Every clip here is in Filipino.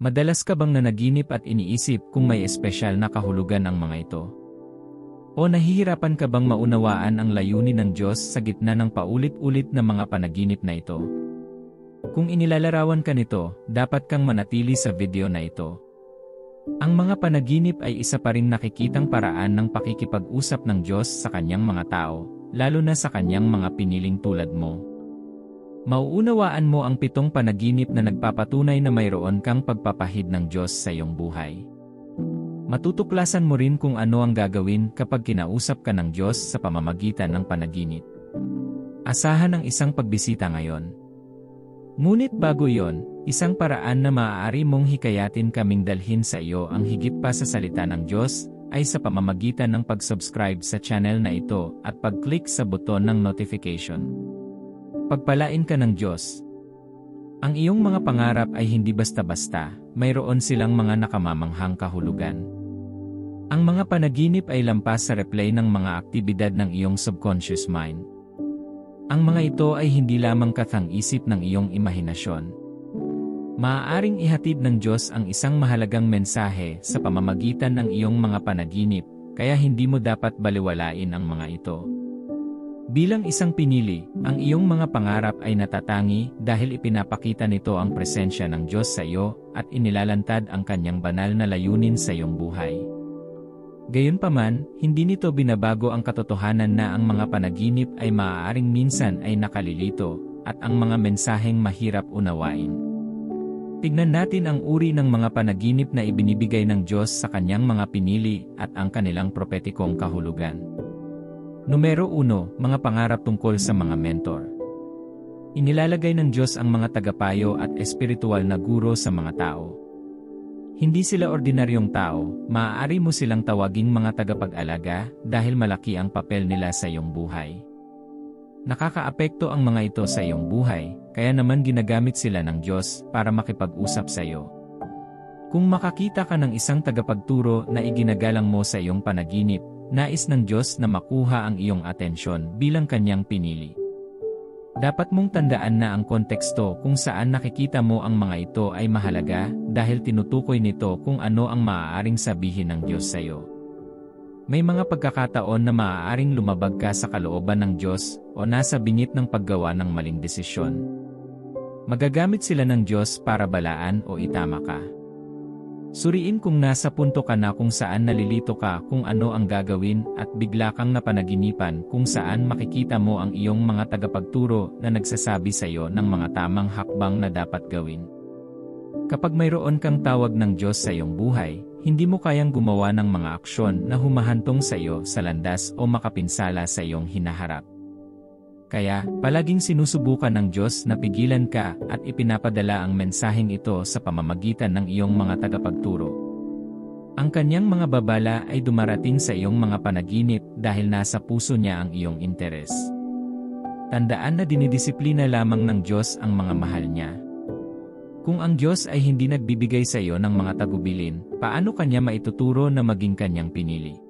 Madalas ka bang nanaginip at iniisip kung may espesyal na kahulugan ang mga ito? O nahihirapan ka bang maunawaan ang layunin ng Diyos sa gitna ng paulit-ulit na mga panaginip na ito? Kung inilalarawan ka nito, dapat kang manatili sa video na ito. Ang mga panaginip ay isa pa rin nakikitang paraan ng pakikipag-usap ng Diyos sa kanyang mga tao, lalo na sa kanyang mga piniling tulad mo. Mauunawaan mo ang 7 panaginip na nagpapatunay na mayroon kang pagpapahid ng Diyos sa iyong buhay. Matutuklasan mo rin kung ano ang gagawin kapag kinausap ka ng Diyos sa pamamagitan ng panaginip. Asahan ang isang pagbisita ngayon. Ngunit bago iyon, isang paraan na maaari mong hikayatin kaming dalhin sa iyo ang higit pa sa salita ng Diyos ay sa pamamagitan ng pag-subscribe sa channel na ito at pag-click sa buton ng notification. Pagpalain ka ng Diyos. Ang iyong mga pangarap ay hindi basta-basta, mayroon silang mga nakamamanghang kahulugan. Ang mga panaginip ay lampas sa replay ng mga aktibidad ng iyong subconscious mind. Ang mga ito ay hindi lamang kathang-isip ng iyong imahinasyon. Maaaring ihatid ng Diyos ang isang mahalagang mensahe sa pamamagitan ng iyong mga panaginip, kaya hindi mo dapat balewalain ang mga ito. Bilang isang pinili, ang iyong mga pangarap ay natatangi dahil ipinapakita nito ang presensya ng Diyos sa iyo at inilalantad ang kanyang banal na layunin sa iyong buhay. Gayunpaman, hindi nito binabago ang katotohanan na ang mga panaginip ay maaaring minsan ay nakalilito at ang mga mensaheng mahirap unawain. Tignan natin ang uri ng mga panaginip na ibinibigay ng Diyos sa kanyang mga pinili at ang kanilang propetikong kahulugan. Numero 1, mga pangarap tungkol sa mga mentor. Inilalagay ng Diyos ang mga tagapayo at espiritual na guro sa mga tao. Hindi sila ordinaryong tao, maaari mo silang tawaging mga tagapag-alaga dahil malaki ang papel nila sa iyong buhay. Nakakaapekto ang mga ito sa iyong buhay, kaya naman ginagamit sila ng Diyos para makipag-usap sa iyo. Kung makakita ka ng isang tagapagturo na iginagalang mo sa iyong panaginip, nais ng Diyos na makuha ang iyong atensyon bilang kanyang pinili. Dapat mong tandaan na ang konteksto kung saan nakikita mo ang mga ito ay mahalaga dahil tinutukoy nito kung ano ang maaaring sabihin ng Diyos sa iyo. May mga pagkakataon na maaaring lumabag ka sa kalooban ng Diyos o nasa bingit ng paggawa ng maling desisyon. Magagamit sila ng Diyos para balaan o itama ka. Suriin kung nasa punto ka na kung saan nalilito ka kung ano ang gagawin at bigla kang napanaginipan kung saan makikita mo ang iyong mga tagapagturo na nagsasabi sa iyo ng mga tamang hakbang na dapat gawin. Kapag mayroon kang tawag ng Diyos sa iyong buhay, hindi mo kayang gumawa ng mga aksyon na humahantong sa iyo sa landas o makapinsala sa iyong hinaharap. Kaya, palaging sinusubukan ng Diyos na pigilan ka at ipinapadala ang mensaheng ito sa pamamagitan ng iyong mga tagapagturo. Ang kanyang mga babala ay dumarating sa iyong mga panaginip dahil nasa puso niya ang iyong interes. Tandaan na dinidisiplina lamang ng Diyos ang mga mahal niya. Kung ang Diyos ay hindi nagbibigay sa iyo ng mga tagubilin, paano kanya maituturo na maging kanyang pinili?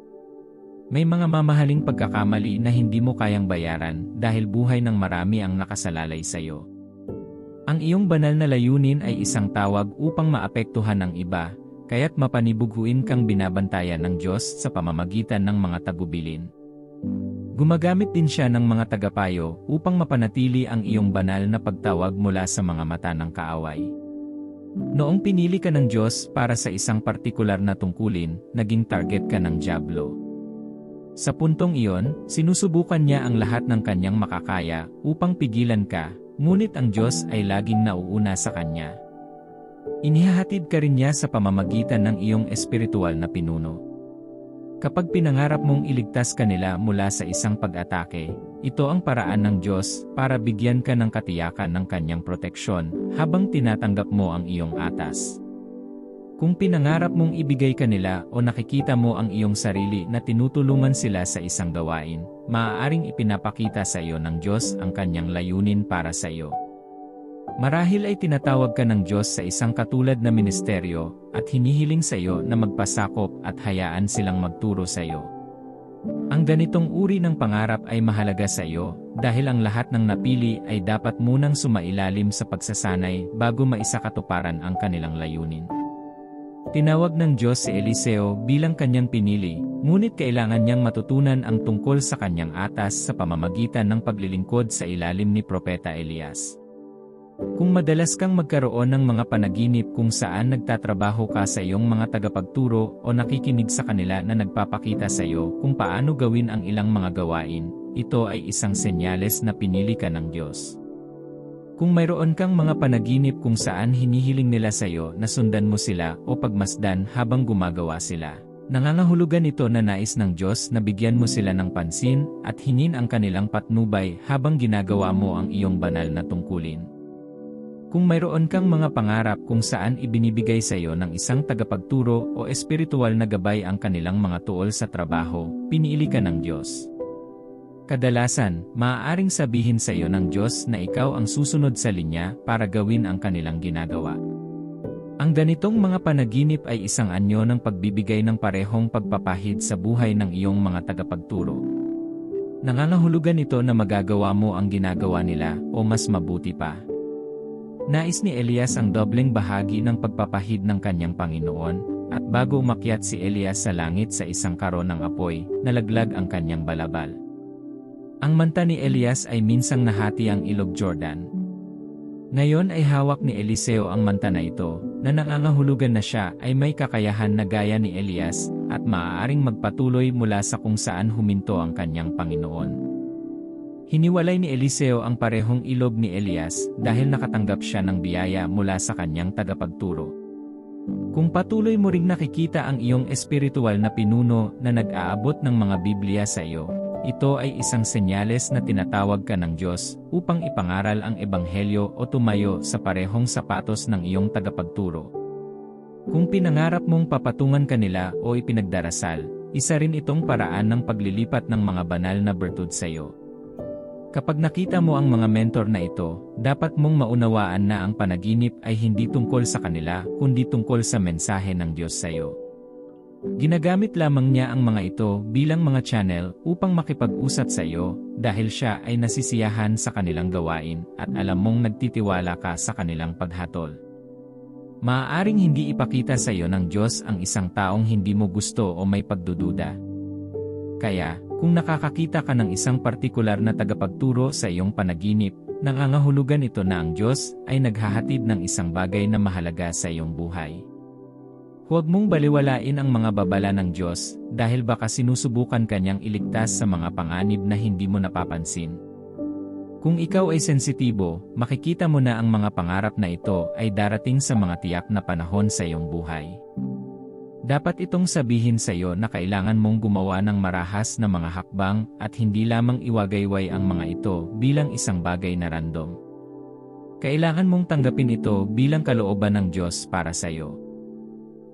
May mga mamahaling pagkakamali na hindi mo kayang bayaran dahil buhay ng marami ang nakasalalay sa iyo. Ang iyong banal na layunin ay isang tawag upang maapektuhan ng iba, kaya't mapanibuguin kang binabantayan ng Diyos sa pamamagitan ng mga tagubilin. Gumagamit din siya ng mga tagapayo upang mapanatili ang iyong banal na pagtawag mula sa mga mata ng kaaway. Noong pinili ka ng Diyos para sa isang partikular na tungkulin, naging target ka ng dyablo. Sa puntong iyon, sinusubukan niya ang lahat ng kanyang makakaya upang pigilan ka, ngunit ang Diyos ay laging nauuna sa kanya. Inihahatid ka rin niya sa pamamagitan ng iyong espiritual na pinuno. Kapag pinangarap mong iligtas kanila mula sa isang pag-atake, ito ang paraan ng Diyos para bigyan ka ng katiyakan ng kanyang proteksyon habang tinatanggap mo ang iyong atas. Kung pinangarap mong ibigay kanila o nakikita mo ang iyong sarili na tinutulungan sila sa isang gawain, maaaring ipinapakita sa iyo ng Diyos ang kanyang layunin para sa iyo. Marahil ay tinatawag ka ng Diyos sa isang katulad na ministeryo at hinihiling sa iyo na magpasakop at hayaan silang magturo sa iyo. Ang ganitong uri ng pangarap ay mahalaga sa iyo dahil ang lahat ng napili ay dapat munang sumailalim sa pagsasanay bago maisakatuparan ang kanilang layunin. Tinawag ng Diyos si Eliseo bilang kanyang pinili, ngunit kailangan niyang matutunan ang tungkol sa kanyang atas sa pamamagitan ng paglilingkod sa ilalim ni Propeta Elias. Kung madalas kang magkaroon ng mga panaginip kung saan nagtatrabaho ka sa iyong mga tagapagturo o nakikinig sa kanila na nagpapakita sa iyo kung paano gawin ang ilang mga gawain, ito ay isang senyales na pinili ka ng Diyos. Kung mayroon kang mga panaginip kung saan hinihiling nila sa iyo na sundan mo sila o pagmasdan habang gumagawa sila, nangangahulugan ito na nais ng Diyos na bigyan mo sila ng pansin at hingin ang kanilang patnubay habang ginagawa mo ang iyong banal na tungkulin. Kung mayroon kang mga pangarap kung saan ibinibigay sa iyo ng isang tagapagturo o espiritual na gabay ang kanilang mga tuol sa trabaho, pinili ka ng Diyos. Kadalasan, maaaring sabihin sa iyo ng Diyos na ikaw ang susunod sa linya para gawin ang kanilang ginagawa. Ang ganitong mga panaginip ay isang anyo ng pagbibigay ng parehong pagpapahid sa buhay ng iyong mga tagapagturo. Nangangahulugan ito na magagawa mo ang ginagawa nila o mas mabuti pa. Nais ni Elias ang dobleng bahagi ng pagpapahid ng kanyang Panginoon, at bago umakyat si Elias sa langit sa isang karon ng apoy, nalaglag ang kanyang balabal. Ang manta ni Elias ay minsang nahati ang ilog Jordan. Ngayon ay hawak ni Eliseo ang manta na ito, na nangangahulugan na siya ay may kakayahan na gaya ni Elias, at maaaring magpatuloy mula sa kung saan huminto ang kanyang Panginoon. Hiniwalay ni Eliseo ang parehong ilog ni Elias dahil nakatanggap siya ng biyaya mula sa kanyang tagapagturo. Kung patuloy mo ring nakikita ang iyong espiritual na pinuno na nag-aabot ng mga Biblia sa iyo, ito ay isang senyales na tinatawag ka ng Diyos upang ipangaral ang Ebanghelyo o tumayo sa parehong sapatos ng iyong tagapagturo. Kung pinangarap mong papatungan kanila o ipinagdarasal, isa rin itong paraan ng paglilipat ng mga banal na bertud sa iyo. Kapag nakita mo ang mga mentor na ito, dapat mong maunawaan na ang panaginip ay hindi tungkol sa kanila kundi tungkol sa mensahe ng Diyos sa iyo. Ginagamit lamang niya ang mga ito bilang mga channel upang makipag-usap sa iyo dahil siya ay nasisiyahan sa kanilang gawain at alam mong nagtitiwala ka sa kanilang paghatol. Maaaring hindi ipakita sa iyo ng Diyos ang isang taong hindi mo gusto o may pagdududa. Kaya, kung nakakakita ka ng isang partikular na tagapagturo sa iyong panaginip, nangangahulugan ito na ang Diyos ay naghahatid ng isang bagay na mahalaga sa iyong buhay. Huwag mong baliwalain ang mga babala ng Diyos dahil baka sinusubukan kanyang iligtas sa mga panganib na hindi mo napapansin. Kung ikaw ay sensitibo, makikita mo na ang mga pangarap na ito ay darating sa mga tiyak na panahon sa iyong buhay. Dapat itong sabihin sa iyo na kailangan mong gumawa ng marahas na mga hakbang at hindi lamang iwagayway ang mga ito bilang isang bagay na random. Kailangan mong tanggapin ito bilang kalooban ng Diyos para sa iyo.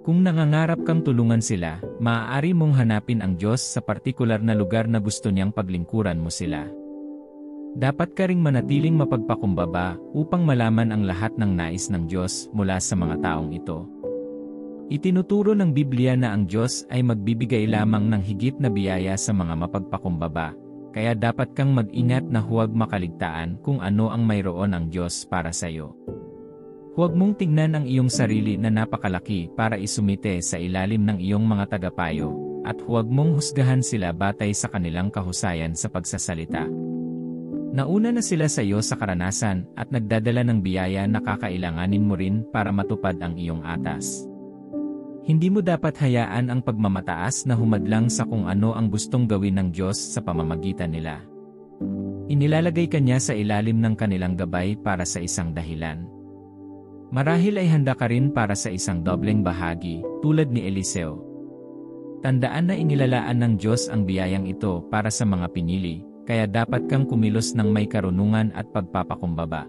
Kung nangangarap kang tulungan sila, maaari mong hanapin ang Diyos sa partikular na lugar na gusto niyang paglingkuran mo sila. Dapat ka ring manatiling mapagpakumbaba upang malaman ang lahat ng nais ng Diyos mula sa mga taong ito. Itinuturo ng Biblia na ang Diyos ay magbibigay lamang ng higit na biyaya sa mga mapagpakumbaba, kaya dapat kang mag-ingat na huwag makaligtaan kung ano ang mayroon ang Diyos para sa iyo. Huwag mong tingnan ang iyong sarili na napakalaki para isumite sa ilalim ng iyong mga tagapayo, at huwag mong husgahan sila batay sa kanilang kahusayan sa pagsasalita. Nauna na sila sa iyo sa karanasan at nagdadala ng biyaya na kakailanganin mo rin para matupad ang iyong atas. Hindi mo dapat hayaan ang pagmamataas na humadlang sa kung ano ang gustong gawin ng Diyos sa pamamagitan nila. Inilalagay ka niya sa ilalim ng kanilang gabay para sa isang dahilan. Marahil ay handa ka rin para sa isang dobleng bahagi, tulad ni Eliseo. Tandaan na inilalaan ng Diyos ang biyayang ito para sa mga pinili, kaya dapat kang kumilos ng may karunungan at pagpapakumbaba.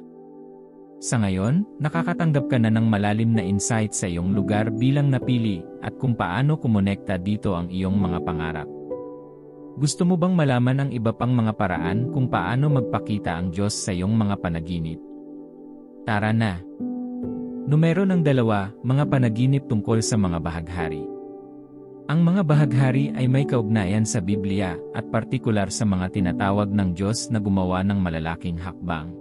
Sa ngayon, nakakatanggap ka na ng malalim na insight sa iyong lugar bilang napili at kung paano kumonekta dito ang iyong mga pangarap. Gusto mo bang malaman ang iba pang mga paraan kung paano magpakita ang Diyos sa iyong mga panaginip? Tara na! Numero ng 2, mga panaginip tungkol sa mga bahaghari. Ang mga bahaghari ay may kaugnayan sa Biblia at partikular sa mga tinatawag ng Diyos na gumawa ng malalaking hakbang.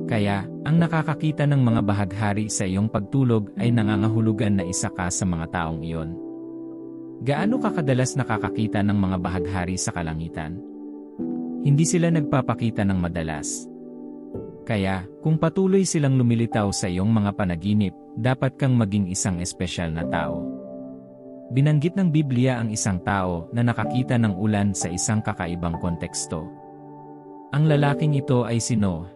Kaya, ang nakakakita ng mga bahaghari sa iyong pagtulog ay nangangahulugan na isa ka sa mga taong iyon. Gaano ka kadalas nakakakita ng mga bahaghari sa kalangitan? Hindi sila nagpapakita ng madalas. Kaya, kung patuloy silang lumilitaw sa iyong mga panaginip, dapat kang maging isang espesyal na tao. Binanggit ng Biblia ang isang tao na nakakita ng ulan sa isang kakaibang konteksto. Ang lalaking ito ay si Noah.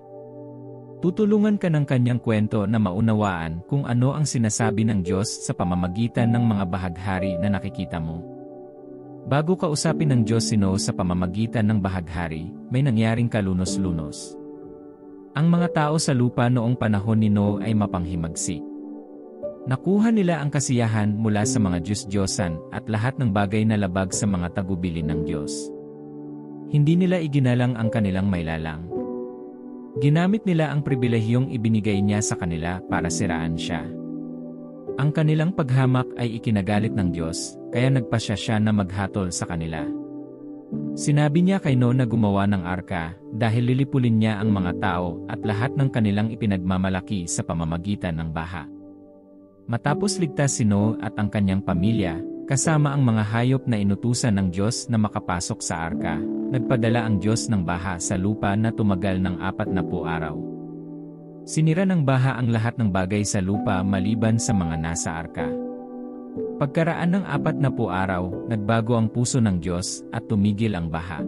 Tutulungan ka ng kanyang kwento na maunawaan kung ano ang sinasabi ng Diyos sa pamamagitan ng mga bahaghari na nakikita mo. Bago kausapin ng Diyos si Noah sa pamamagitan ng bahaghari, may nangyaring kalunos-lunos. Ang mga tao sa lupa noong panahon ni Noah ay mapanghimagsik. Nakuha nila ang kasiyahan mula sa mga Diyos-Diyosan at lahat ng bagay na labag sa mga tagubilin ng Diyos. Hindi nila iginalang ang kanilang mailalang. Ginamit nila ang pribilehiyong ibinigay niya sa kanila para siraan siya. Ang kanilang paghamak ay ikinagalit ng Diyos, kaya nagpasya siya na maghatol sa kanila. Sinabi niya kay Noah na gumawa ng arka, dahil lilipulin niya ang mga tao at lahat ng kanilang ipinagmamalaki sa pamamagitan ng baha. Matapos ligtas si Noah at ang kanyang pamilya, kasama ang mga hayop na inutusan ng Diyos na makapasok sa arka, nagpadala ang Diyos ng baha sa lupa na tumagal ng 40 araw. Sinira ng baha ang lahat ng bagay sa lupa maliban sa mga nasa arka. Pagkaraan ng 40 araw, nagbago ang puso ng Diyos at tumigil ang baha.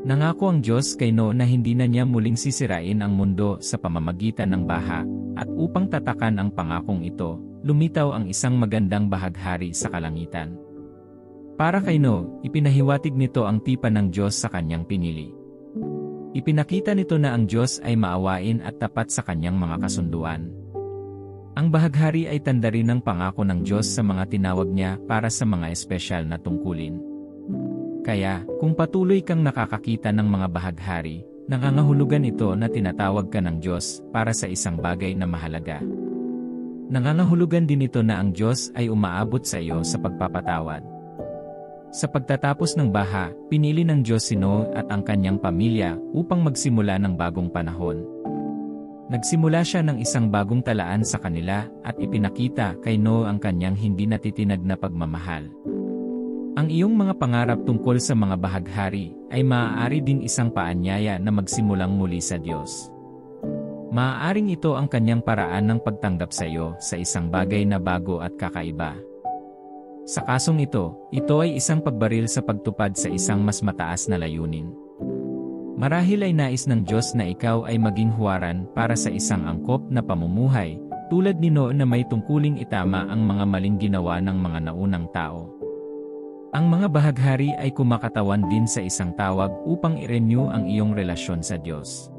Nangako ang Diyos kay Noah na hindi na niya muling sisirain ang mundo sa pamamagitan ng baha, at upang tatakan ang pangakong ito, lumitaw ang isang magandang bahaghari sa kalangitan. Para kay Noah, ipinahiwatig nito ang tipan ng Diyos sa kanyang pinili. Ipinakita nito na ang Diyos ay maawain at tapat sa kanyang mga kasunduan. Ang bahaghari ay tanda rin ng pangako ng Diyos sa mga tinawag niya para sa mga espesyal na tungkulin. Kaya, kung patuloy kang nakakakita ng mga bahaghari, nangangahulugan ito na tinatawag ka ng Diyos para sa isang bagay na mahalaga. Nangangahulugan din ito na ang Diyos ay umaabot sa iyo sa pagpapatawad. Sa pagtatapos ng baha, pinili ng Diyos si Noah at ang kanyang pamilya upang magsimula ng bagong panahon. Nagsimula siya ng isang bagong talaan sa kanila at ipinakita kay Noah ang kanyang hindi natitinag na pagmamahal. Ang iyong mga pangarap tungkol sa mga bahaghari ay maaari ding isang paanyaya na magsimulang muli sa Diyos. Maaaring ito ang kanyang paraan ng pagtanggap sa iyo sa isang bagay na bago at kakaiba. Sa kasong ito ay isang pagbaril sa pagtupad sa isang mas mataas na layunin. Marahil ay nais ng Diyos na ikaw ay maging huwaran para sa isang angkop na pamumuhay, tulad ni Noah na may tungkuling itama ang mga maling ginawa ng mga naunang tao. Ang mga bahaghari ay kumakatawan din sa isang tawag upang i-renew ang iyong relasyon sa Diyos.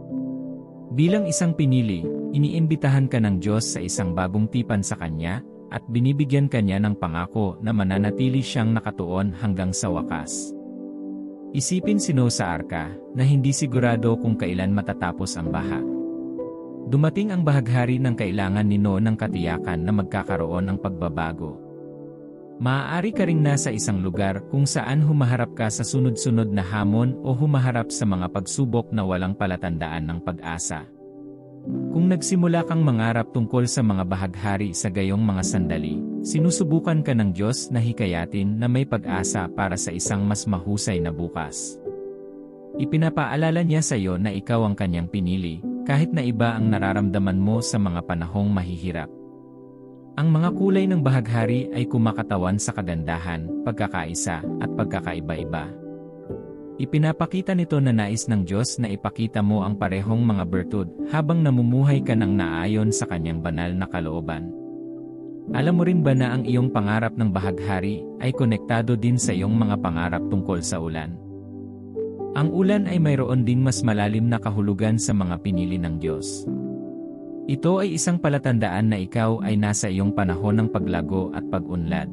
Bilang isang pinili, iniimbitahan ka ng Diyos sa isang bagong tipan sa Kanya, at binibigyan Kanya ng pangako na mananatili siyang nakatuon hanggang sa wakas. Isipin si Noah sa arka, na hindi sigurado kung kailan matatapos ang baha. Dumating ang bahaghari ng kailangan ni Noah ng katiyakan na magkakaroon ng pagbabago. Maaari ka ring nasa isang lugar kung saan humaharap ka sa sunod-sunod na hamon o humaharap sa mga pagsubok na walang palatandaan ng pag-asa. Kung nagsimula kang mangarap tungkol sa mga bahaghari sa gayong mga sandali, sinusubukan ka ng Diyos na hikayatin na may pag-asa para sa isang mas mahusay na bukas. Ipinapaalala niya sa iyo na ikaw ang kanyang pinili, kahit na iba ang nararamdaman mo sa mga panahong mahihirap. Ang mga kulay ng bahaghari ay kumakatawan sa kagandahan, pagkakaisa, at pagkakaiba-iba. Ipinapakita nito na nais ng Diyos na ipakita mo ang parehong mga bertud habang namumuhay ka ng naayon sa kanyang banal na kalooban. Alam mo rin ba na ang iyong pangarap ng bahaghari ay konektado din sa iyong mga pangarap tungkol sa ulan? Ang ulan ay mayroon ding mas malalim na kahulugan sa mga pinili ng Diyos. Ito ay isang palatandaan na ikaw ay nasa iyong panahon ng paglago at pag-unlad.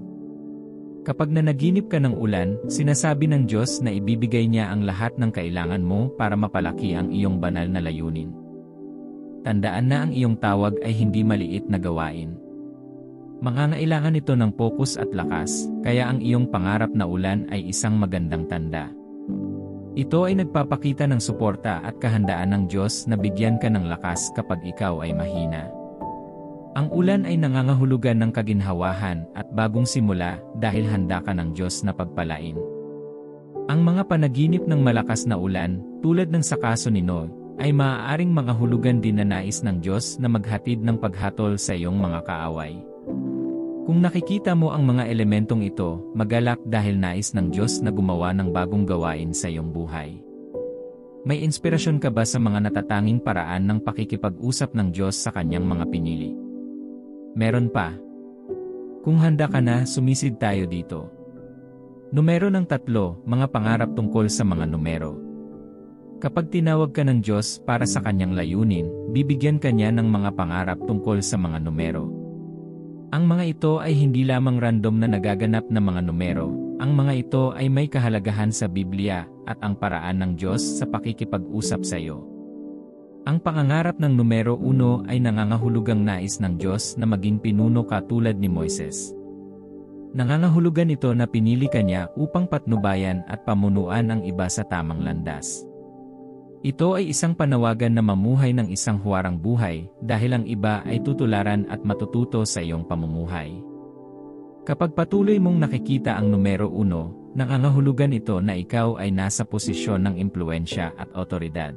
Kapag nanaginip ka ng ulan, sinasabi ng Diyos na ibibigay niya ang lahat ng kailangan mo para mapalaki ang iyong banal na layunin. Tandaan na ang iyong tawag ay hindi maliit na gawain. Mangangailangan ito ng pokus at lakas, kaya ang iyong pangarap na ulan ay isang magandang tanda. Ito ay nagpapakita ng suporta at kahandaan ng Diyos na bigyan ka ng lakas kapag ikaw ay mahina. Ang ulan ay nangangahulugan ng kaginhawahan at bagong simula dahil handa ka ng Diyos na pagpalain. Ang mga panaginip ng malakas na ulan, tulad ng sa kaso ni Noe, ay maaaring mangahulugan din na nais ng Diyos na maghatid ng paghatol sa iyong mga kaaway. Kung nakikita mo ang mga elementong ito, magalak dahil nais ng Diyos na gumawa ng bagong gawain sa iyong buhay. May inspirasyon ka ba sa mga natatanging paraan ng pakikipag-usap ng Diyos sa kanyang mga pinili? Meron pa. Kung handa ka na, sumisid tayo dito. Numero ng 3, mga pangarap tungkol sa mga numero. Kapag tinawag ka ng Diyos para sa kanyang layunin, bibigyan ka niya ng mga pangarap tungkol sa mga numero. Ang mga ito ay hindi lamang random na nagaganap na mga numero. Ang mga ito ay may kahalagahan sa Biblia at ang paraan ng Diyos sa pakikipag-usap sa iyo. Ang pangangarap ng numero 1 ay nangangahulugang nais ng Diyos na maging pinuno ka tulad ni Moises. Nangangahulugan ito na pinili ka niya upang patnubayan at pamunuan ang iba sa tamang landas. Ito ay isang panawagan na mamuhay ng isang huwarang buhay dahil ang iba ay tutularan at matututo sa iyong pamumuhay. Kapag patuloy mong nakikita ang numero 1, nangangahulugan ito na ikaw ay nasa posisyon ng impluwensya at otoridad.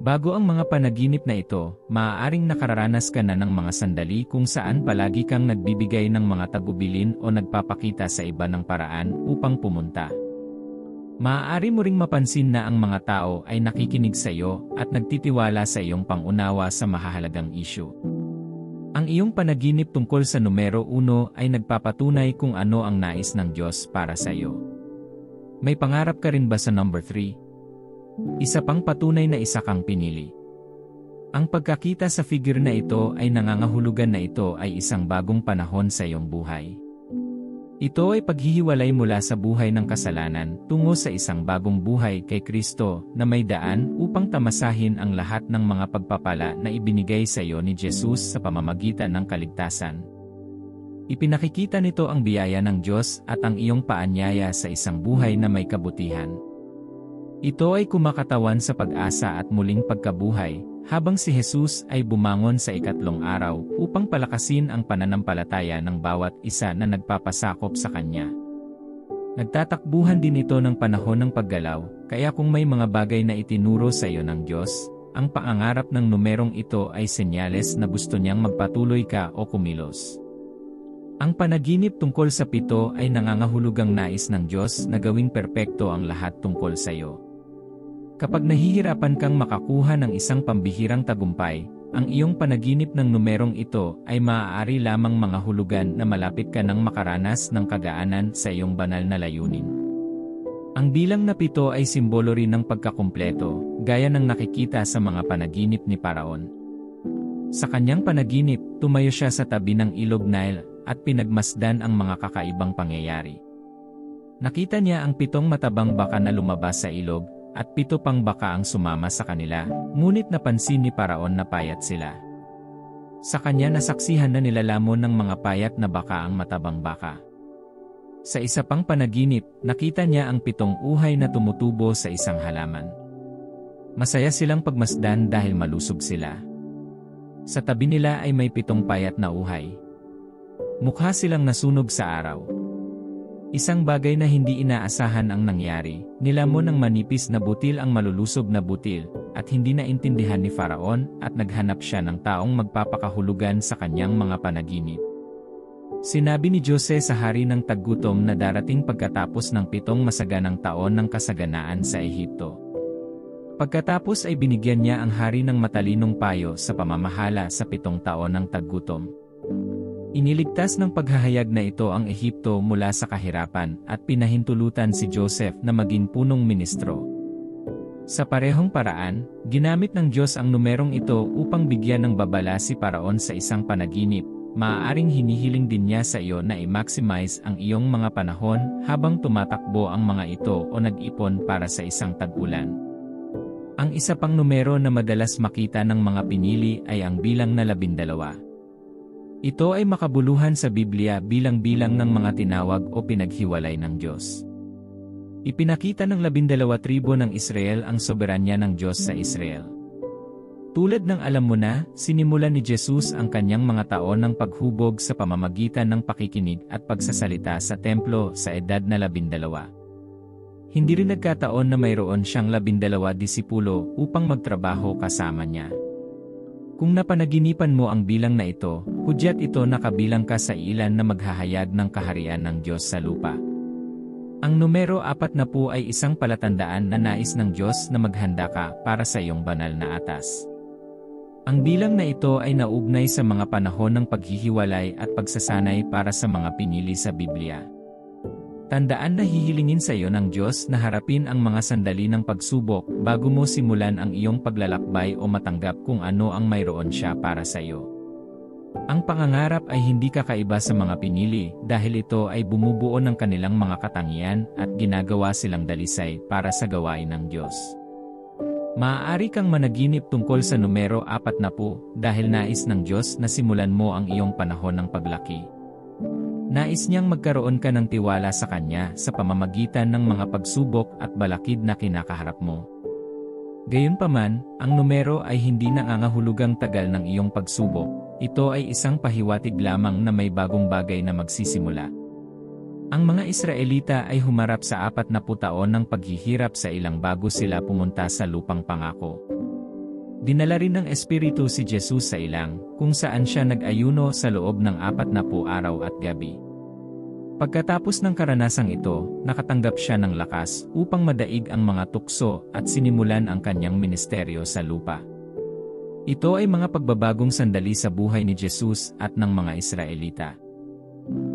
Bago ang mga panaginip na ito, maaaring nakararanas ka na ng mga sandali kung saan palagi kang nagbibigay ng mga tagubilin o nagpapakita sa iba ng paraan upang pumunta. Maaari mo ring mapansin na ang mga tao ay nakikinig sa iyo at nagtitiwala sa iyong pangunawa sa mahahalagang isyu. Ang iyong panaginip tungkol sa numero 1 ay nagpapatunay kung ano ang nais ng Diyos para sa iyo. May pangarap ka rin ba sa number 3? Isa pang patunay na isa kang pinili. Ang pagkakita sa figure na ito ay nangangahulugan na ito ay isang bagong panahon sa iyong buhay. Ito ay paghihiwalay mula sa buhay ng kasalanan tungo sa isang bagong buhay kay Kristo na may daan upang tamasahin ang lahat ng mga pagpapala na ibinigay sa iyo ni Jesus sa pamamagitan ng kaligtasan. Ipinakikita nito ang biyaya ng Diyos at ang iyong paanyaya sa isang buhay na may kabutihan. Ito ay kumakatawan sa pag-asa at muling pagkabuhay, habang si Jesus ay bumangon sa ikatlong araw upang palakasin ang pananampalataya ng bawat isa na nagpapasakop sa Kanya. Nagtatakbuhan din ito ng panahon ng paggalaw, kaya kung may mga bagay na itinuro sa iyo ng Diyos, ang pangangarap ng numerong ito ay senyales na gusto niyang magpatuloy ka o kumilos. Ang panaginip tungkol sa 7 ay nangangahulugang nais ng Diyos na gawing perpekto ang lahat tungkol sa iyo. Kapag nahihirapan kang makakuha ng isang pambihirang tagumpay, ang iyong panaginip ng numerong ito ay maaari lamang mga hulugan na malapit ka nang makaranas ng kagaanan sa iyong banal na layunin. Ang bilang na 7 ay simbolo rin ng pagkakumpleto, gaya ng nakikita sa mga panaginip ni Paraon. Sa kanyang panaginip, tumayo siya sa tabi ng ilog Nile at pinagmasdan ang mga kakaibang pangyayari. Nakita niya ang 7 matabang baka na lumabas sa ilog, at 7 pang baka ang sumama sa kanila, ngunit napansin ni Paraon na payat sila. Sa kanya nasaksihan na nilalamon ng mga payat na baka ang matabang baka. Sa isa pang panaginip, nakita niya ang 7 uhay na tumutubo sa isang halaman. Masaya silang pagmasdan dahil malusog sila. Sa tabi nila ay may 7 payat na uhay. Mukha silang nasunog sa araw. Isang bagay na hindi inaasahan ang nangyari, nilamon ng manipis na butil ang malulusob na butil, at hindi naintindihan ni Faraon at naghanap siya ng taong magpapakahulugan sa kanyang mga panaginip. Sinabi ni Jose sa hari ng taggutom na darating pagkatapos ng 7 masaganang taon ng kasaganaan sa Ehipto. Pagkatapos ay binigyan niya ang hari ng matalinong payo sa pamamahala sa 7 taon ng taggutom. Iniligtas ng paghahayag na ito ang Ehipto mula sa kahirapan at pinahintulutan si Joseph na maging punong ministro. Sa parehong paraan, ginamit ng Diyos ang numerong ito upang bigyan ng babala si Paraon sa isang panaginip. Maaaring hinihiling din niya sa iyo na i-maximize ang iyong mga panahon habang tumatakbo ang mga ito o nag-ipon para sa isang tag-ulan. Ang isa pang numero na madalas makita ng mga pinili ay ang bilang na 12. Ito ay makabuluhan sa Biblia bilang-bilang ng mga tinawag o pinaghiwalay ng Diyos. Ipinakita ng 12 tribo ng Israel ang soberanya ng Diyos sa Israel. Tulad ng alam mo na, sinimulan ni Jesus ang kanyang mga taon ng paghubog sa pamamagitan ng pakikinig at pagsasalita sa templo sa edad na 12. Hindi rin nagkataon na mayroon siyang 12 disipulo upang magtrabaho kasama niya. Kung napanaginipan mo ang bilang na ito, hudyat ito na kabilang ka sa ilan na maghahayag ng kaharian ng Diyos sa lupa. Ang numero 40 ay isang palatandaan na nais ng Diyos na maghanda ka para sa iyong banal na atas. Ang bilang na ito ay naugnay sa mga panahon ng paghihiwalay at pagsasanay para sa mga pinili sa Biblia. Tandaan na hihilingin sa iyo ng Diyos na harapin ang mga sandali ng pagsubok bago mo simulan ang iyong paglalakbay o matanggap kung ano ang mayroon siya para sa iyo. Ang pangangarap ay hindi kakaiba sa mga pinili dahil ito ay bumubuo ng kanilang mga katangian at ginagawa silang dalisay para sa gawain ng Diyos. Maaari kang managinip tungkol sa numero 40 dahil nais ng Diyos na simulan mo ang iyong panahon ng paglaki. Nais niyang magkaroon ka ng tiwala sa Kanya sa pamamagitan ng mga pagsubok at balakid na kinakaharap mo. Gayunpaman, ang numero ay hindi nangangahulugang tagal ng iyong pagsubok. Ito ay isang pahiwatig lamang na may bagong bagay na magsisimula. Ang mga Israelita ay humarap sa 40 taon ng paghihirap sa ilang bago sila pumunta sa lupang pangako. Dinala rin ng Espiritu si Jesus sa ilang, kung saan siya nag-ayuno sa loob ng 40 araw at gabi. Pagkatapos ng karanasang ito, nakatanggap siya ng lakas upang madaig ang mga tukso at sinimulan ang kanyang ministeryo sa lupa. Ito ay mga pagbabagong sandali sa buhay ni Jesus at ng mga Israelita.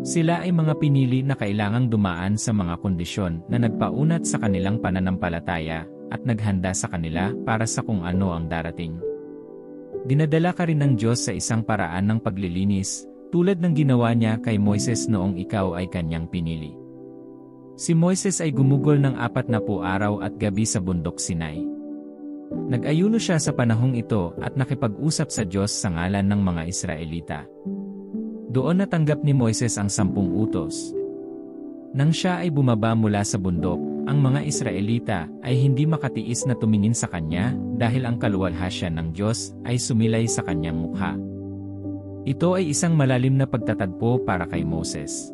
Sila ay mga pinili na kailangang dumaan sa mga kondisyon na nagpaunat sa kanilang pananampalataya at naghanda sa kanila para sa kung ano ang darating. Dinadala ka rin ng Diyos sa isang paraan ng paglilinis, tulad ng ginawa niya kay Moises noong ikaw ay kanyang pinili. Si Moises ay gumugol ng 40 araw at gabi sa bundok Sinai. Nag-ayuno siya sa panahong ito at nakipag-usap sa Diyos sa ngalan ng mga Israelita. Doon natanggap ni Moises ang 10 utos. Nang siya ay bumaba mula sa bundok, ang mga Israelita ay hindi makatiis na tumingin sa kanya dahil ang kaluwalhasyan ng Diyos ay sumilay sa kanyang mukha. Ito ay isang malalim na pagtatagpo para kay Moses.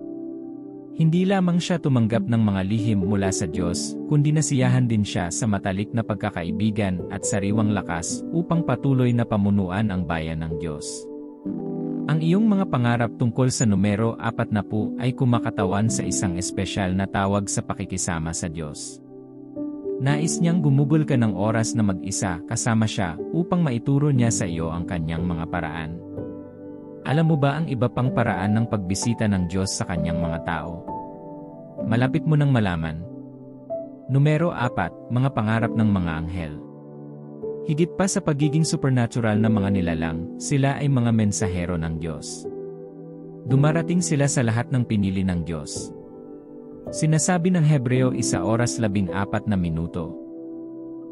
Hindi lamang siya tumanggap ng mga lihim mula sa Diyos, kundi nasiyahan din siya sa matalik na pagkakaibigan at sariwang lakas upang patuloy na pamunuan ang bayan ng Diyos. Ang iyong mga pangarap tungkol sa numero 40 ay kumakatawan sa isang espesyal na tawag sa pakikisama sa Diyos. Nais niyang gumugol ka ng oras na mag-isa kasama siya upang maituro niya sa iyo ang kanyang mga paraan. Alam mo ba ang iba pang paraan ng pagbisita ng Diyos sa kanyang mga tao? Malapit mo nang malaman. Numero 4, mga pangarap ng mga anghel. Higit pa sa pagiging supernatural na mga nilalang, sila ay mga mensahero ng Diyos. Dumarating sila sa lahat ng pinili ng Diyos. Sinasabi ng Hebreo 1:14.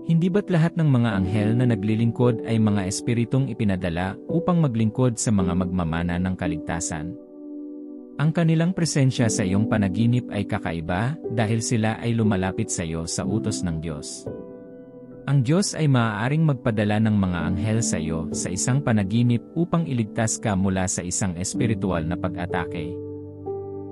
Hindi ba't lahat ng mga anghel na naglilingkod ay mga espiritong ipinadala upang maglingkod sa mga magmamana ng kaligtasan? Ang kanilang presensya sa iyong panaginip ay kakaiba dahil sila ay lumalapit sa iyo sa utos ng Diyos. Ang Diyos ay maaaring magpadala ng mga anghel sa iyo sa isang panaginip upang iligtas ka mula sa isang espiritual na pag-atake.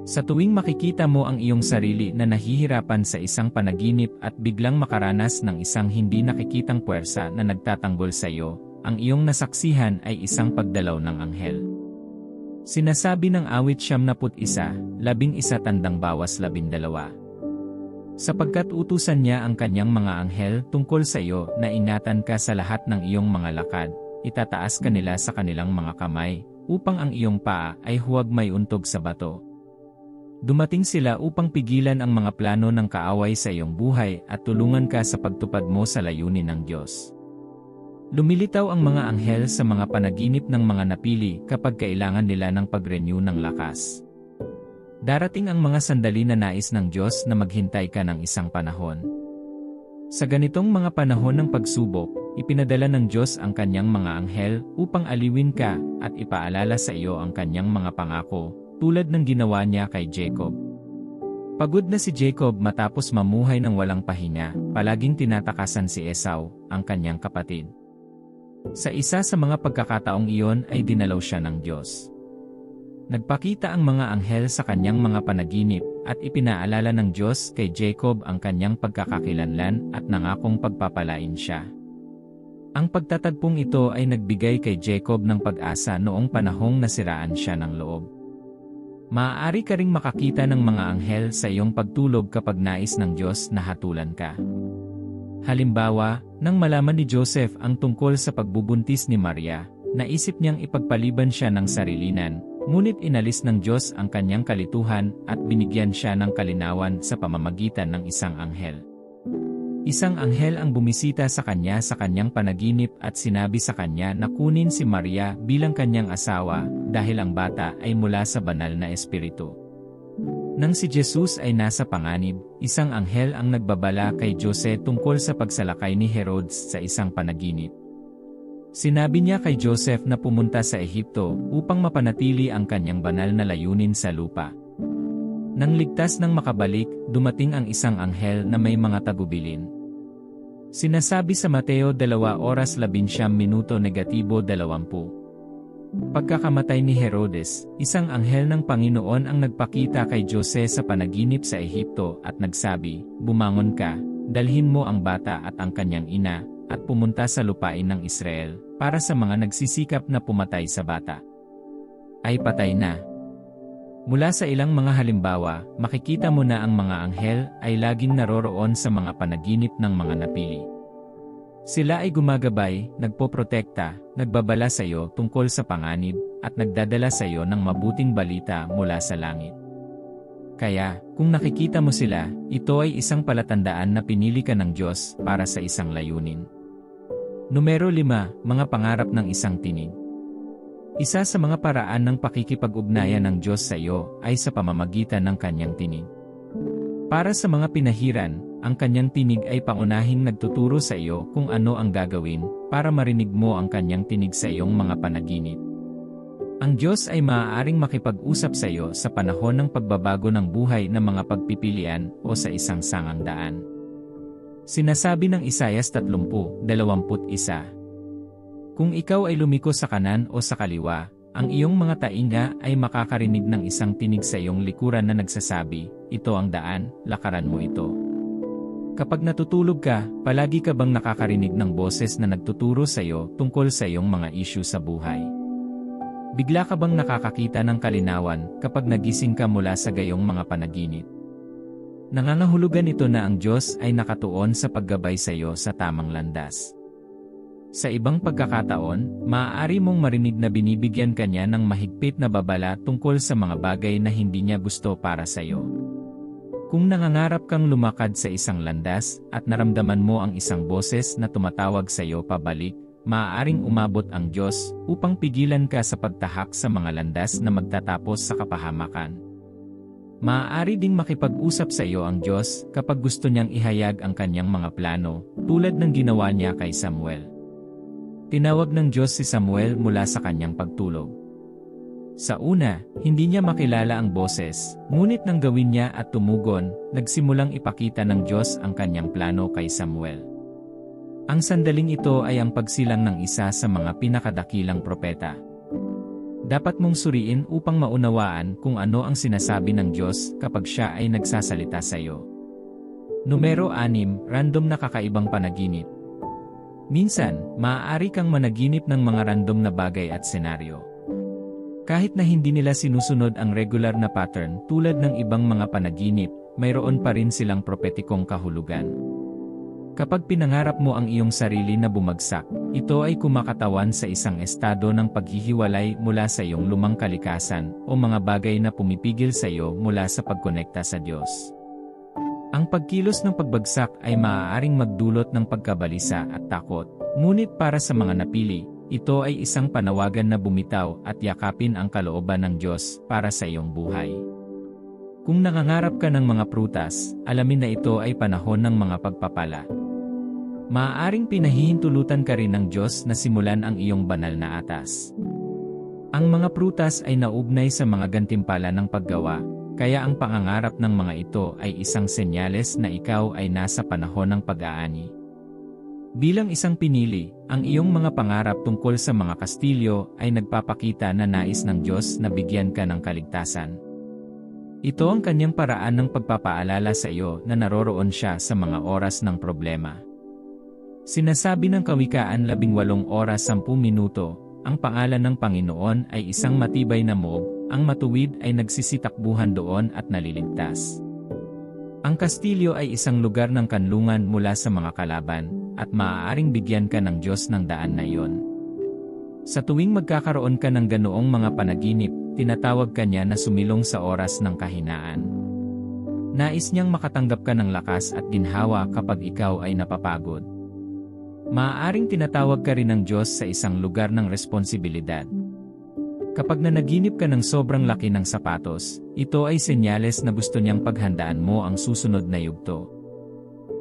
Sa tuwing makikita mo ang iyong sarili na nahihirapan sa isang panaginip at biglang makaranas ng isang hindi nakikitang puwersa na nagtatanggol sa iyo, ang iyong nasaksihan ay isang pagdalaw ng anghel. Sinasabi ng awit 71, 11-12. Sapagkat utusan niya ang kanyang mga anghel tungkol sa iyo na ingatan ka sa lahat ng iyong mga lakad, itataas ka nila sa kanilang mga kamay, upang ang iyong paa ay huwag may untog sa bato. Dumating sila upang pigilan ang mga plano ng kaaway sa iyong buhay at tulungan ka sa pagtupad mo sa layunin ng Diyos. Lumilitaw ang mga anghel sa mga panaginip ng mga napili kapag kailangan nila ng pag-renew ng lakas. Darating ang mga sandali na nais ng Diyos na maghintay ka ng isang panahon. Sa ganitong mga panahon ng pagsubok, ipinadala ng Diyos ang kanyang mga anghel upang aliwin ka at ipaalala sa iyo ang kanyang mga pangako, tulad ng ginawa niya kay Jacob. Pagod na si Jacob matapos mamuhay ng walang pahinga, palaging tinatakasan si Esau, ang kanyang kapatid. Sa isa sa mga pagkakataong iyon ay dinalaw siya ng Diyos. Nagpakita ang mga anghel sa kanyang mga panaginip at ipinaalala ng Diyos kay Jacob ang kanyang pagkakakilanlan at nangakong pagpapalain siya. Ang pagtatagpong ito ay nagbigay kay Jacob ng pag-asa noong panahong nasiraan siya ng loob. Maaari ka ring makakita ng mga anghel sa iyong pagtulog kapag nais ng Diyos na hatulan ka. Halimbawa, nang malaman ni Joseph ang tungkol sa pagbubuntis ni Maria, naisip niyang ipagpaliban siya ng sarilinan, ngunit inalis ng Diyos ang kanyang kalituhan at binigyan siya ng kalinawan sa pamamagitan ng isang anghel. Isang anghel ang bumisita sa kanyang panaginip at sinabi sa kanya na kunin si Maria bilang kanyang asawa dahil ang bata ay mula sa banal na espiritu. Nang si Jesus ay nasa panganib, isang anghel ang nagbabala kay Jose tungkol sa pagsalakay ni Herodes sa isang panaginip. Sinabi niya kay Joseph na pumunta sa Ehipto upang mapanatili ang kanyang banal na layunin sa lupa. Nang ligtas nang makabalik, dumating ang isang anghel na may mga tagubilin. Sinasabi sa Mateo 2:20. Pagkakamatay ni Herodes, isang anghel ng Panginoon ang nagpakita kay Jose sa panaginip sa Ehipto at nagsabi, "Bumangon ka, dalhin mo ang bata at ang kanyang ina, at pumunta sa lupain ng Israel, para sa mga nagsisikap na pumatay sa bata ay patay na." Mula sa ilang mga halimbawa, makikita mo na ang mga anghel ay laging naroroon sa mga panaginip ng mga napili. Sila ay gumagabay, nagpoprotekta, nagbabala sa iyo tungkol sa panganib, at nagdadala sa iyo ng mabuting balita mula sa langit. Kaya, kung nakikita mo sila, ito ay isang palatandaan na pinili ka ng Diyos para sa isang layunin. Numero 5, mga pangarap ng isang tinig. Isa sa mga paraan ng pakikipag-ugnayan ng Diyos sa iyo ay sa pamamagitan ng kanyang tinig. Para sa mga pinahiran, ang kanyang tinig ay pangunahing nagtuturo sa iyo kung ano ang gagawin para marinig mo ang kanyang tinig sa iyong mga panaginip. Ang Diyos ay maaaring makipag-usap sa iyo sa panahon ng pagbabago ng buhay ng mga pagpipilian o sa isang sangang daan. Sinasabi ng Isaias 30:21, "Kung ikaw ay lumiko sa kanan o sa kaliwa, ang iyong mga tainga ay makakarinig ng isang tinig sa iyong likuran na nagsasabi, 'Ito ang daan, lakaran mo ito.'" Kapag natutulog ka, palagi ka bang nakakarinig ng boses na nagtuturo sa iyo tungkol sa iyong mga issue sa buhay? Bigla ka bang nakakakita ng kalinawan kapag nagising ka mula sa gayong mga panaginip? Nangangahulugan ito na ang Diyos ay nakatuon sa paggabay sa iyo sa tamang landas. Sa ibang pagkakataon, maaari mong marinig na binibigyan ka niya ng mahigpit na babala tungkol sa mga bagay na hindi niya gusto para sa iyo. Kung nangangarap kang lumakad sa isang landas at naramdaman mo ang isang boses na tumatawag sa iyo pabalik, maaaring umabot ang Diyos upang pigilan ka sa pagtahak sa mga landas na magtatapos sa kapahamakan. Maaari ding makipag-usap sa iyo ang Diyos kapag gusto niyang ihayag ang kanyang mga plano, tulad ng ginawa niya kay Samuel. Tinawag ng Diyos si Samuel mula sa kanyang pagtulog. Sa una, hindi niya makilala ang boses, ngunit nang gawin niya at tumugon, nagsimulang ipakita ng Diyos ang kanyang plano kay Samuel. Ang sandaling ito ay ang pagsilang ng isa sa mga pinakadakilang propeta. Dapat mong suriin upang maunawaan kung ano ang sinasabi ng Diyos kapag siya ay nagsasalita sa iyo. Numero 6, random na kakaibang panaginip. Minsan, maaari kang managinip ng mga random na bagay at senaryo. Kahit na hindi nila sinusunod ang regular na pattern tulad ng ibang mga panaginip, mayroon pa rin silang propetikong kahulugan. Kapag pinangarap mo ang iyong sarili na bumagsak, ito ay kumakatawan sa isang estado ng paghihiwalay mula sa iyong lumang kalikasan o mga bagay na pumipigil sa iyo mula sa pagkonekta sa Diyos. Ang pagkilos ng pagbagsak ay maaaring magdulot ng pagkabalisa at takot, ngunit para sa mga napili, ito ay isang panawagan na bumitaw at yakapin ang kalooban ng Diyos para sa iyong buhay. Kung nangangarap ka ng mga prutas, alamin na ito ay panahon ng mga pagpapala. Maaaring pinahihintulutan ka rin ng Diyos na simulan ang iyong banal na atas. Ang mga prutas ay naugnay sa mga gantimpala ng paggawa, kaya ang pangangarap ng mga ito ay isang senyales na ikaw ay nasa panahon ng pag-aani. Bilang isang pinili, ang iyong mga pangarap tungkol sa mga kastilyo ay nagpapakita na nais ng Diyos na bigyan ka ng kaligtasan. Ito ang kanyang paraan ng pagpapaalala sa iyo na naroroon siya sa mga oras ng problema. Sinasabi ng Kawikaan 18 oras 10 minuto, ang pangalan ng Panginoon ay isang matibay na moog, ang matuwid ay nagsisitakbuhan doon at naliligtas. Ang kastilyo ay isang lugar ng kanlungan mula sa mga kalaban, at maaaring bigyan ka ng Diyos ng daan na iyon. Sa tuwing magkakaroon ka ng ganoong mga panaginip, tinatawag ka niya na sumilong sa oras ng kahinaan. Nais niyang makatanggap ka ng lakas at ginhawa kapag ikaw ay napapagod. Maaaring tinatawag ka rin ng Diyos sa isang lugar ng responsibilidad. Kapag nanaginip ka ng sobrang laki ng sapatos, ito ay senyales na gusto niyang paghandaan mo ang susunod na yugto.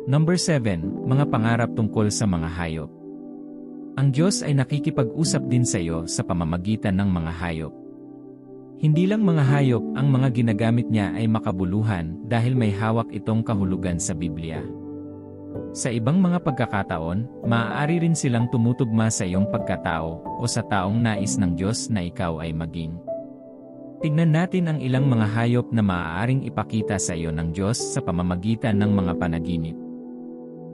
Number 7. Mga pangarap tungkol sa mga hayop. Ang Diyos ay nakikipag-usap din sa iyo sa pamamagitan ng mga hayop. Hindi lang mga hayop, ang mga ginagamit niya ay makabuluhan dahil may hawak itong kahulugan sa Biblia. Sa ibang mga pagkakataon, maaari rin silang tumutugma sa iyong pagkatao o sa taong nais ng Diyos na ikaw ay maging. Tignan natin ang ilang mga hayop na maaaring ipakita sa iyo ng Diyos sa pamamagitan ng mga panaginip.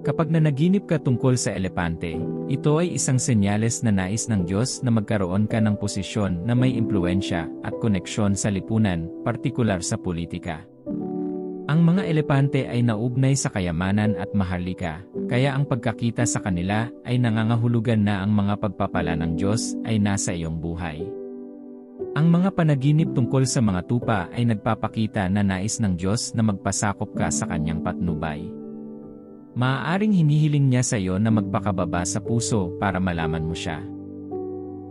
Kapag nanaginip ka tungkol sa elepante, ito ay isang senyales na nais ng Diyos na magkaroon ka ng posisyon na may impluwensya at koneksyon sa lipunan, partikular sa politika. Ang mga elepante ay naugnay sa kayamanan at maharlika, kaya ang pagkakita sa kanila ay nangangahulugan na ang mga pagpapala ng Diyos ay nasa iyong buhay. Ang mga panaginip tungkol sa mga tupa ay nagpapakita na nais ng Diyos na magpasakop ka sa kanyang patnubay. Maaaring hinihiling niya sa iyo na magpakababa sa puso para malaman mo siya.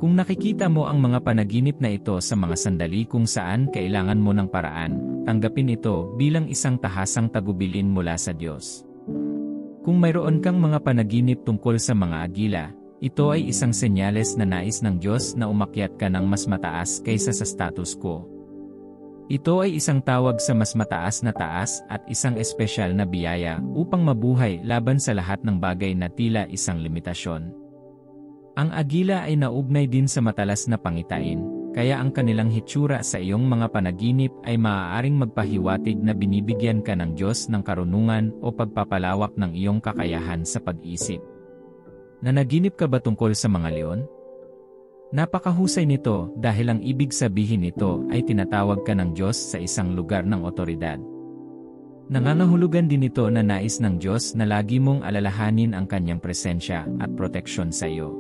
Kung nakikita mo ang mga panaginip na ito sa mga sandali kung saan kailangan mo ng paraan, tanggapin ito bilang isang tahasang tagubilin mula sa Diyos. Kung mayroon kang mga panaginip tungkol sa mga agila, ito ay isang senyales na nais ng Diyos na umakyat ka ng mas mataas kaysa sa status quo. Ito ay isang tawag sa mas mataas na taas at isang espesyal na biyaya upang mabuhay laban sa lahat ng bagay na tila isang limitasyon. Ang agila ay naugnay din sa matalas na pangitain, kaya ang kanilang hitsura sa iyong mga panaginip ay maaaring magpahiwatig na binibigyan ka ng Diyos ng karunungan o pagpapalawak ng iyong kakayahan sa pag-isip. Nanaginip ka ba tungkol sa mga leon? Napakahusay nito dahil ang ibig sabihin nito ay tinatawag ka ng Diyos sa isang lugar ng otoridad. Nangangahulugan din ito na nais ng Diyos na lagi mong alalahanin ang kanyang presensya at proteksyon sa iyo.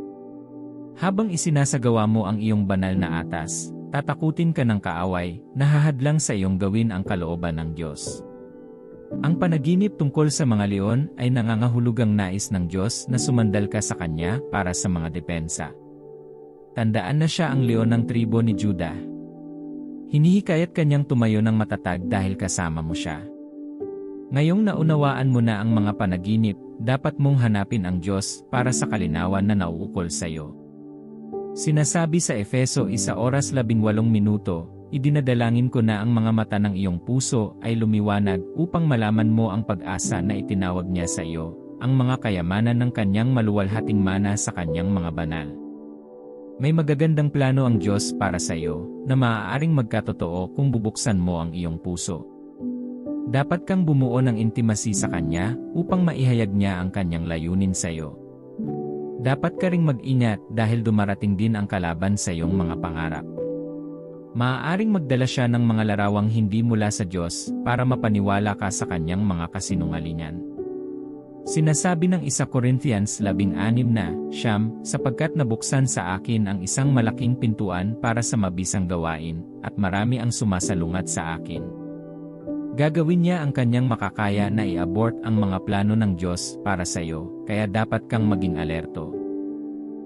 Habang isinasagawa mo ang iyong banal na atas, tatakutin ka ng kaaway, nahahadlang sa iyong gawin ang kalooban ng Diyos. Ang panaginip tungkol sa mga leon ay nangangahulugang nais ng Diyos na sumandal ka sa kanya para sa mga depensa. Tandaan na siya ang leon ng tribo ni Judah. Hinihikayat kanyang tumayo ng matatag dahil kasama mo siya. Ngayong naunawaan mo na ang mga panaginip, dapat mong hanapin ang Diyos para sa kalinawan na nauukol sa iyo. Sinasabi sa Efeso 1 oras 18 minuto, idinadalangin ko na ang mga mata ng iyong puso ay lumiwanag upang malaman mo ang pag-asa na itinawag niya sa iyo, ang mga kayamanan ng kanyang maluwalhating mana sa kanyang mga banal. May magagandang plano ang Diyos para sa iyo, na maaaring magkatotoo kung bubuksan mo ang iyong puso. Dapat kang bumuo ng intimacy sa Kanya upang maihayag niya ang Kanyang layunin sa iyo. Dapat ka ring mag-ingat dahil dumarating din ang kalaban sa iyong mga pangarap. Maaaring magdala siya ng mga larawang hindi mula sa Diyos para mapaniwala ka sa Kanyang mga kasinungalingan. Sinasabi ng 1 Corinthians 16:9, sapagkat nabuksan sa akin ang isang malaking pintuan para sa mabisang gawain, at marami ang sumasalungat sa akin. Gagawin niya ang kanyang makakaya na i-abort ang mga plano ng Diyos para sa iyo, kaya dapat kang maging alerto.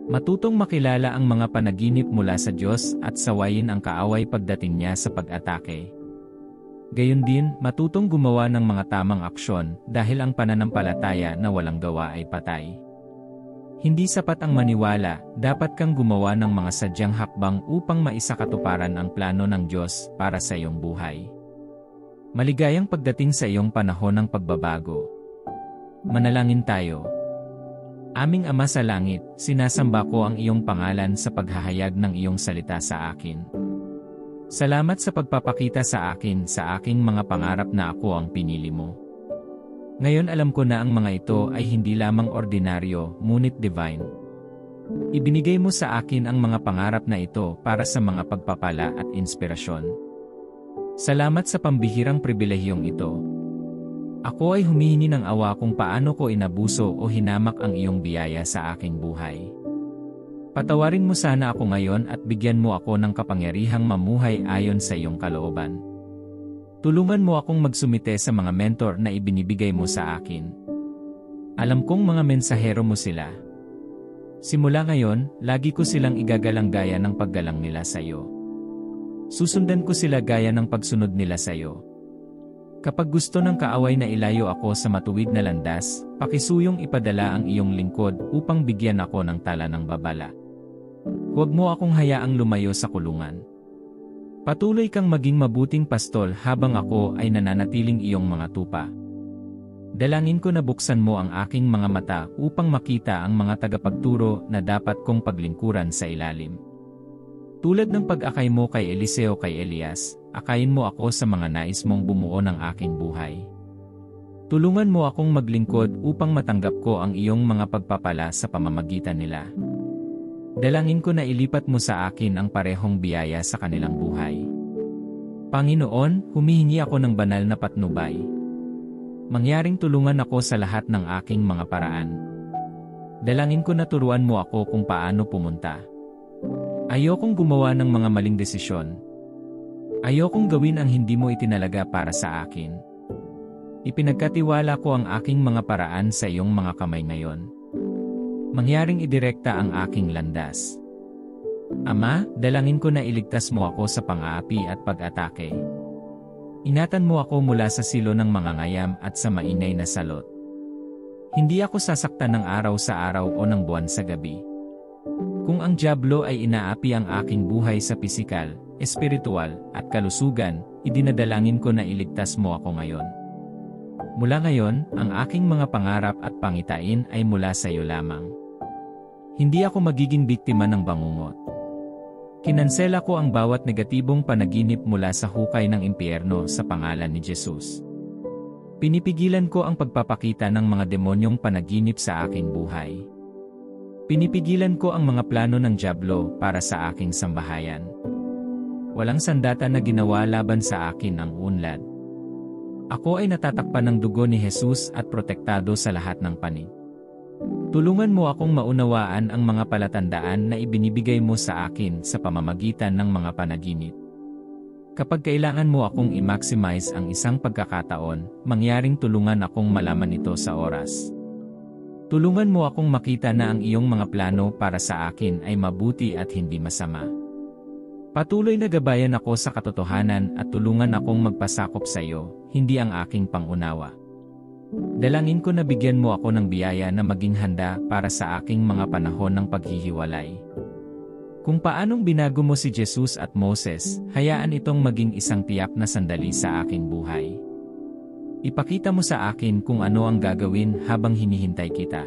Matutong makilala ang mga panaginip mula sa Diyos at sawayin ang kaaway pagdating niya sa pag-atake. Gayon din, matutong gumawa ng mga tamang aksyon dahil ang pananampalataya na walang gawa ay patay. Hindi sapat ang maniwala, dapat kang gumawa ng mga sadyang hakbang upang maisakatuparan ang plano ng Diyos para sa iyong buhay. Maligayang pagdating sa iyong panahon ng pagbabago. Manalangin tayo. Aming Ama sa langit, sinasamba ko ang iyong pangalan sa paghahayag ng iyong salita sa akin. Salamat sa pagpapakita sa akin sa aking mga pangarap na ako ang pinili mo. Ngayon alam ko na ang mga ito ay hindi lamang ordinaryo, ngunit divine. Ibinigay mo sa akin ang mga pangarap na ito para sa mga pagpapala at inspirasyon. Salamat sa pambihirang pribilehiyong ito. Ako ay humihingi ng awa kung paano ko inabuso o hinamak ang iyong biyaya sa aking buhay. Patawarin mo sana ako ngayon at bigyan mo ako ng kapangyarihang mamuhay ayon sa iyong kalooban. Tulungan mo akong magsumite sa mga mentor na ibinibigay mo sa akin. Alam kong mga mensahero mo sila. Simula ngayon, lagi ko silang igagalang gaya ng paggalang nila sa iyo. Susundan ko sila gaya ng pagsunod nila sa iyo. Kapag gusto ng kaaway na ilayo ako sa matuwid na landas, pakisuyong ipadala ang iyong lingkod upang bigyan ako ng tala ng babala. Huwag mo akong hayaang lumayo sa kulungan. Patuloy kang maging mabuting pastol habang ako ay nananatiling iyong mga tupa. Dalangin ko na buksan mo ang aking mga mata upang makita ang mga tagapagturo na dapat kong paglingkuran sa ilalim. Tulad ng pag-akay mo kay Eliseo kay Elias, akayin mo ako sa mga nais mong bumuo ng aking buhay. Tulungan mo akong maglingkod upang matanggap ko ang iyong mga pagpapala sa pamamagitan nila. Dalangin ko na ilipat mo sa akin ang parehong biyaya sa kanilang buhay. Panginoon, humihingi ako ng banal na patnubay. Mangyaring tulungan ako sa lahat ng aking mga paraan. Dalangin ko na turuan mo ako kung paano pumunta. Ayokong gumawa ng mga maling desisyon. Ayokong gawin ang hindi mo itinalaga para sa akin. Ipinagkatiwala ko ang aking mga paraan sa iyong mga kamay ngayon. Mangyaring idirekta ang aking landas. Ama, dalangin ko na iligtas mo ako sa pang-aapi at pag-atake. Ingatan mo ako mula sa silo ng mga ngayam at sa maingay na salot. Hindi ako sasaktan ng araw sa araw o ng buwan sa gabi. Kung ang dyablo ay inaapi ang aking buhay sa pisikal, espiritual, at kalusugan, idinadalangin ko na iligtas mo ako ngayon. Mula ngayon, ang aking mga pangarap at pangitain ay mula sa iyo lamang. Hindi ako magiging biktima ng bangungot. Kinansela ko ang bawat negatibong panaginip mula sa hukay ng impyerno sa pangalan ni Jesus. Pinipigilan ko ang pagpapakita ng mga demonyong panaginip sa aking buhay. Pinipigilan ko ang mga plano ng dyablo para sa aking sambahayan. Walang sandata na ginawa laban sa akin ang unlad. Ako ay natatakpan ng dugo ni Jesus at protektado sa lahat ng panig. Tulungan mo akong maunawaan ang mga palatandaan na ibinibigay mo sa akin sa pamamagitan ng mga panaginip. Kapag kailangan mo akong i-maximize ang isang pagkakataon, mangyaring tulungan akong malaman ito sa oras. Tulungan mo akong makita na ang iyong mga plano para sa akin ay mabuti at hindi masama. Patuloy na gabayan ako sa katotohanan at tulungan akong magpasakop sa iyo, hindi ang aking pangunawa. Dalangin ko na bigyan mo ako ng biyaya na maging handa para sa aking mga panahon ng paghihiwalay. Kung paanong binago mo si Jesus at Moses, hayaan itong maging isang tiyak na sandali sa aking buhay. Ipakita mo sa akin kung ano ang gagawin habang hinihintay kita.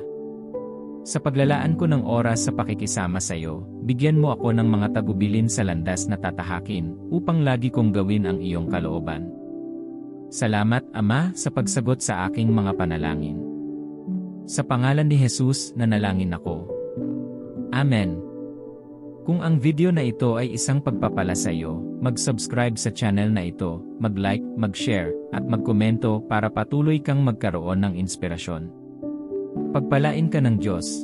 Sa paglalaan ko ng oras sa pakikisama sa iyo, bigyan mo ako ng mga tagubilin sa landas na tatahakin upang lagi kong gawin ang iyong kalooban. Salamat, Ama, sa pagsagot sa aking mga panalangin. Sa pangalan ni Jesus, nanalangin ako. Amen. Kung ang video na ito ay isang pagpapala sa iyo, mag-subscribe sa channel na ito, mag-like, mag-share, at mag-komento para patuloy kang magkaroon ng inspirasyon. Pagpalain ka ng Diyos.